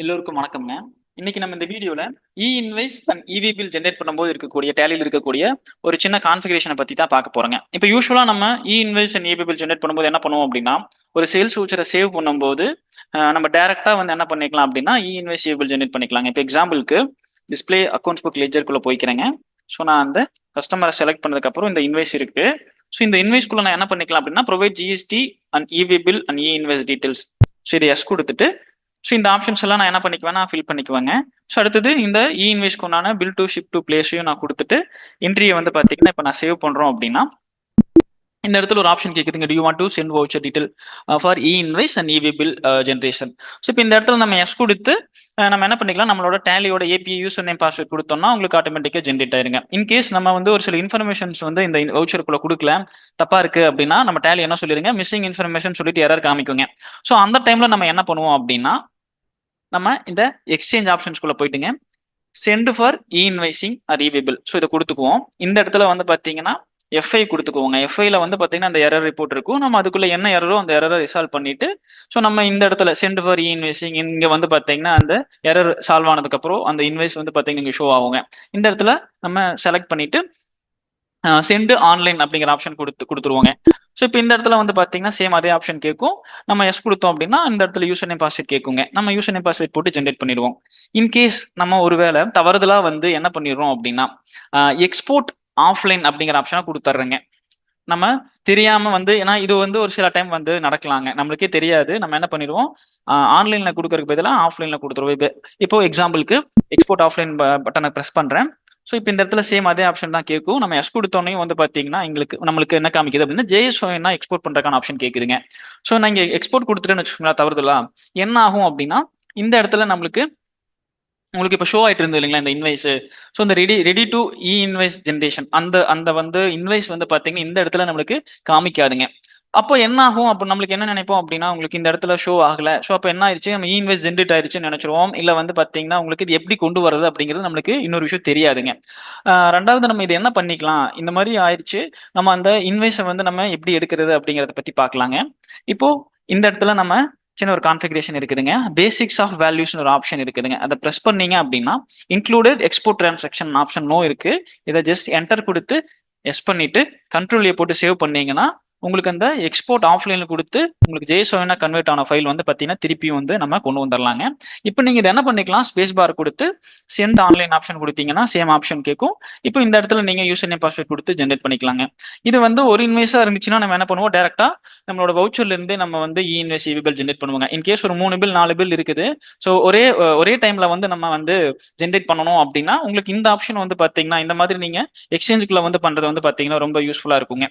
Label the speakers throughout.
Speaker 1: எல்லோருக்கும் வணக்கம்ங்க. இன்னைக்கு நம்ம இந்த வீடியோல invoice and e-way bill generate பண்ணும்போது இருக்கக்கூடிய டேலியில் இருக்கக்கூடிய ஒரு சின்ன கான்ஃபிகரேஷனை பத்தி தான் பார்க்க போறோங்க. இப்போ யூஸ்வலா நம்ம invoice and e-way bill generate பண்ணும்போது என்ன பண்ணுவோம் அப்படின்னா, ஒரு சேல்ஸ் வவுச்சரை சேவ் பண்ணும்போது நம்ம டைரக்டா வந்து என்ன பண்ணிக்கலாம் அப்படின்னா இன்வைஸ் இவி பில் ஜென்ரேட் பண்ணிக்கலாங்க. இப்போ எக்ஸாம்பிளுக்கு டிஸ்பிளே அக்கௌண்ட்ஸ் புக் லெட்ஜருக்குள்ள போய்க்கிறேங்க. ஸோ நான் அந்த கஸ்டமரை செலக்ட் பண்ணதுக்கு அப்புறம் இந்த இன்வைஸ் இருக்கு. ஸோ இந்த இன்வைஸ்க்குள்ள நான் என்ன பண்ணிக்கலாம் அப்படின்னா provide GST and e-way bill and invoice details. So இதை எஸ் கொடுத்துட்டு ஸோ இந்த ஆப்ஷன்ஸ் எல்லாம் நான் என்ன பண்ணிக்குவேன், நான் ஃபில் பண்ணிக்குவேங்க. ஸோ அடுத்தது இந்த இன்வைஸ்க்கு உண்டான பில் டு ஷிப் டு பிளேஸையும் நான் கொடுத்துட்டு என்ட்ரியை வந்து பார்த்தீங்கன்னா இப்போ நான் சேவ் பண்ணுறோம் அப்படின்னா இந்த இடத்துல ஒரு ஆப்ஷன் கேட்குதுங்க, do you want to send voucher detail for invoice and e-way bill generation. So இப்போ இந்த இடத்துல நம்ம எஸ் கொடுத்து நம்ம என்ன பண்ணிக்கலாம், நம்மளோட டேலியோட ஏபிஐ யூசர் நேம் பாஸ்வேர்ட் கொடுத்தோம்னா உங்களுக்கு ஆட்டோமேட்டிக்காக ஜென்ரேட் ஆயிருங்க. இன்கேஸ் நம்ம வந்து ஒரு சில இன்ஃபர்மேஷன்ஸ் வந்து இந்த வவுச்சருக்குள்ள கொடுக்கல, தப்பா இருக்கு அப்படின்னா நம்ம டேலி என்ன சொல்லிருங்க, மிஸ்ஸிங் இன்ஃபர்மேஷன் சொல்லிட்டு எரர் காமிக்குங்க. ஸோ அந்த டைம்ல நம்ம என்ன பண்ணுவோம் அப்படின்னா, நம்ம இந்த எக்ஸ்சேஞ்ச் ஆப்ஷன்ஸ்குள்ள போயிட்டுங்க, சென்ட் ஃபார் இன்வைசிங் ஆர் இவி பில். ஸோ இதை கொடுத்துக்குவோம். இந்த இடத்துல வந்து பார்த்தீங்கன்னா எஃப்ஐ கொடுத்துக்குவோங்க. எஃப்ஐல வந்து பார்த்தீங்கன்னா அந்த எரர் ரிப்போர்ட் இருக்கும். நம்ம அதுக்குள்ள என்ன எரரோ அந்த எரரை ரிசால்வ் பண்ணிட்டு ஸோ நம்ம இந்த இடத்துல சென்ட் ஃபார் இன்வைசிங் இங்க வந்து பார்த்தீங்கன்னா அந்த எரர் சால்வ் ஆனதுக்கு அப்புறம் அந்த இன்வைஸ் வந்து பார்த்தீங்கன்னா இங்க ஷோ ஆகுங்க. இந்த இடத்துல நம்ம செலக்ட் பண்ணிட்டு சென்ட் ஆன்லைன் அப்படிங்கிற ஆப்ஷன் கொடுத்துருவோங்க. ஸோ இப்போ இந்த இடத்துல வந்து பார்த்தீங்கன்னா சேம் அதே ஆப்ஷன் கேட்கும். நம்ம எஸ் கொடுத்தோம் அப்படின்னா இந்த இடத்துல யூசர் நேம் பாஸ்வேர்ட் கேட்குங்க. நம்ம யூசர் நேம் பாஸ்வேர்ட் போட்டு ஜென்ரேட் பண்ணிடுவோம். இன்கேஸ் நம்ம ஒருவேளை தவறுதலா வந்து என்ன பண்ணிடுறோம் அப்படின்னா எக்ஸ்போர்ட் ஆஃப்லைன் அப்படிங்கிற ஆப்ஷனை கொடுத்துட்றேங்க. நம்ம தெரியாம வந்து, ஏன்னா இது வந்து ஒரு சில டைம் வந்து நடக்கலாங்க, நம்மளுக்கே தெரியாது. நம்ம என்ன பண்ணிடுவோம், ஆன்லைன்ல கொடுக்கறதுக்கு பதிலாக ஆஃப்லைன்ல கொடுத்துருவோம். இப்போ எக்ஸாம்பிளுக்கு எக்ஸ்போர்ட் ஆஃப்லைன் பட்டனை ப்ரெஸ் பண்றேன். ஸோ இப்போ இந்த இடத்துல சேம் அதே ஆப்ஷன் தான் கேட்கும். நம்ம எஸ் கொடுத்தோன்னே வந்து பார்த்தீங்கன்னா நம்மளுக்கு என்ன காமிக்குது அப்படின்னா ஜேஎஸ்ஓனா எக்ஸ்போர்ட் பண்றதுக்கான ஆப்ஷன் கேட்குதுங்க. ஸோ நான் இங்கே எக்ஸ்போர்ட் கொடுத்துட்டேன்னு வச்சுக்கோங்களா, தவறுதலா என்ன ஆகும் அப்படின்னா இந்த இடத்துல உங்களுக்கு இப்போ ஷோ ஆயிட்டு இருந்தது இல்லைங்களா இந்த இன்வைஸ். ஸோ இந்த ரெடி டு இன்வைஸ் ஜென்ரேஷன் அந்த அந்த வந்து இன்வைஸ் வந்து பார்த்தீங்கன்னா இந்த இடத்துல நம்மளுக்கு காமிக்காதுங்க. அப்போ என்ன ஆகும், அப்போ நம்மளுக்கு என்ன நினைப்போம் அப்படின்னா, உங்களுக்கு இந்த இடத்துல ஷோ ஆகல. ஸோ அப்போ என்ன ஆயிடுச்சு, நம்ம இன்வைஸ் ஜென்ரேட் ஆயிடுச்சுன்னு நினைச்சிருவோம். இல்லை வந்து பார்த்தீங்கன்னா உங்களுக்கு இது எப்படி கொண்டு வரது அப்படிங்கிறது நம்மளுக்கு இன்னொரு விஷயம் தெரியாதுங்க. ரெண்டாவது நம்ம இது என்ன பண்ணிக்கலாம், இந்த மாதிரி ஆயிடுச்சு, நம்ம அந்த இன்வைஸை வந்து நம்ம எப்படி எடுக்கிறது அப்படிங்கிறத பத்தி பார்க்கலாங்க. இப்போ இந்த இடத்துல நம்ம சின்ன ஒரு கான்ஃபிகரேஷன் இருக்குதுங்க. பேசிக்ஸ் ஆஃப் வேல்யூஸ்னு ஒரு ஆப்ஷன் இருக்குதுங்க. அதை ப்ரெஸ் பண்ணீங்க அப்படின்னா included export transaction option no இருக்கு. இதை ஜஸ்ட் என்டர் கொடுத்து எஸ் பண்ணிட்டு கண்ட்ரோல் ஏ போட்டு சேவ் பண்ணீங்கன்னா உங்களுக்கு அந்த எக்ஸ்போர்ட் ஆஃப்லைன்ல கொடுத்து உங்களுக்கு ஜேஎஸ்ஓனா கன்வெர்ட் ஆன ஃபைல் வந்து பார்த்தீங்கன்னா திருப்பியும் வந்து நம்ம கொண்டு வந்துடலாங்க. இப்போ நீங்க இதை என்ன பண்ணிக்கலாம், ஸ்பேஸ் பார் கொடுத்து சென்ட் ஆன்லைன் ஆப்ஷன் கொடுத்தீங்கன்னா சேம் ஆப்ஷன் கேட்கும். இப்போ இந்த இடத்துல நீங்க யூசர் நேம் பாஸ்வேர்ட் கொடுத்து ஜென்ரேட் பண்ணிக்கலாங்க. இது வந்து ஒரு இன்வைஸா இருந்துச்சுன்னா நம்ம என்ன பண்ணுவோம், டேரக்டா நம்மளோட வவுச்சர்ல இருந்து நம்ம வந்து இன்வைஸ் இவி பில் ஜென்ரேட் பண்ணுவாங்க. இன்கேஸ் ஒரு 3 பில் 4 பில் இருக்குது, ஸோ ஒரே டைம்ல வந்து நம்ம வந்து ஜென்ரேட் பண்ணணும் அப்படின்னா உங்களுக்கு இந்த ஆப்ஷன் வந்து பாத்தீங்கன்னா இந்த மாதிரி நீங்க எக்ஸ்சேஞ்சுக்குள்ள வந்து பண்றது வந்து பாத்தீங்கன்னா ரொம்ப யூஸ்ஃபுல்லா இருக்குங்க.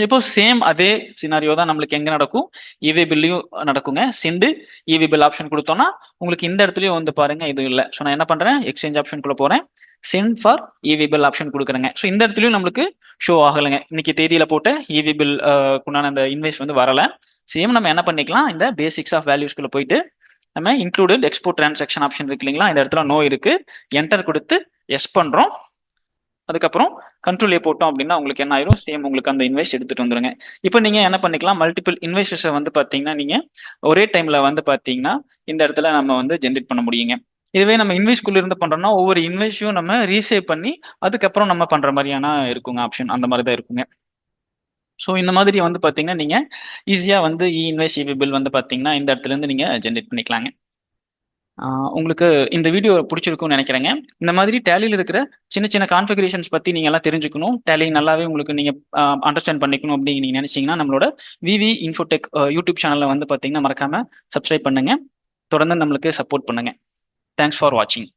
Speaker 1: இப்போ சேம் அதே சினாரியோ தான் நம்மளுக்கு எங்க நடக்கும், இவி பில்லையும் நடக்குங்க. சென்ட் இவி பில் ஆப்ஷன் கொடுத்தோம்னா உங்களுக்கு இந்த இடத்துலயும் வந்து பாருங்க இது இல்லை. ஸோ நான் என்ன பண்றேன், எக்ஸ்சேஞ்ச் ஆப்ஷனுக்குள்ள போறேன், send for e-way bill option கொடுக்குறேங்க. ஸோ இந்த இடத்துலயும் நம்மளுக்கு ஷோ ஆகலைங்க. இன்னைக்கு தேதியில போட்ட இவி பில் குண்டான அந்த இன்வைஸ் வந்து வரல. சேம் நம்ம என்ன பண்ணிக்கலாம், இந்த பேசிக்ஸ் ஆஃப் வேல்யூஸ்குள்ள போயிட்டு நம்ம இன்க்ளூடட் எக்ஸ்போர்ட் டிரான்சாக்ஷன் ஆப்ஷன் இருக்கு இல்லைங்களா, இந்த இடத்துல நோ இருக்கு, என்டர் கொடுத்து எஸ் பண்றோம். அதுக்கப்புறம் கண்ட்ரோல் ஏ போட்டோம் அப்படின்னா உங்களுக்கு என்ன ஆயிரும், சேம் உங்களுக்கு அந்த இன்வைஸ் எடுத்துட்டு வந்துருங்க. இப்போ நீங்க என்ன பண்ணிக்கலாம், மல்டிபிள் இன்வைஸஸை வந்து பாத்தீங்கன்னா நீங்க ஒரே டைம்ல வந்து பாத்தீங்கன்னா இந்த இடத்துல நம்ம வந்து ஜென்ரேட் பண்ண முடியுங்க. இதுவே நம்ம இன்வைஸ்குள்ள இருந்து பண்றோம்னா ஒவ்வொரு இன்வைஸையும் நம்ம ரீசேவ் பண்ணி அதுக்கப்புறம் நம்ம பண்ற மாதிரியான இருக்குங்க ஆப்ஷன், அந்த மாதிரி தான் இருக்குங்க. ஸோ இந்த மாதிரி வந்து பாத்தீங்கன்னா நீங்க ஈஸியா வந்து இன்வைஸ் இவி பில் வந்து பாத்தீங்கன்னா இந்த இடத்துல இருந்து நீங்க ஜென்ரேட் பண்ணிக்கலாங்க. உங்களுக்கு இந்த வீடியோ பிடிச்சிருக்கும்னு நினைக்கிறேங்க. இந்த மாதிரி டேலியில் இருக்கிற சின்ன சின்ன கான்ஃபிகரேஷன்ஸ் பற்றி நீங்கள் எல்லாம் தெரிஞ்சுக்கணும், டேலி நல்லாவே உங்களுக்கு நீங்கள் அண்டர்ஸ்டாண்ட் பண்ணிக்கணும் அப்படின்னு நீங்கள் நினைச்சீங்கன்னா நம்மளோட விவி இன்ஃபோடெக் யூடியூப் சேனலில் வந்து பார்த்தீங்கன்னா மறக்காம சப்ஸ்கிரைப் பண்ணுங்க, தொடர்ந்து நம்மளுக்கு சப்போர்ட் பண்ணுங்க. தேங்க்ஸ் ஃபார் வாட்சிங்.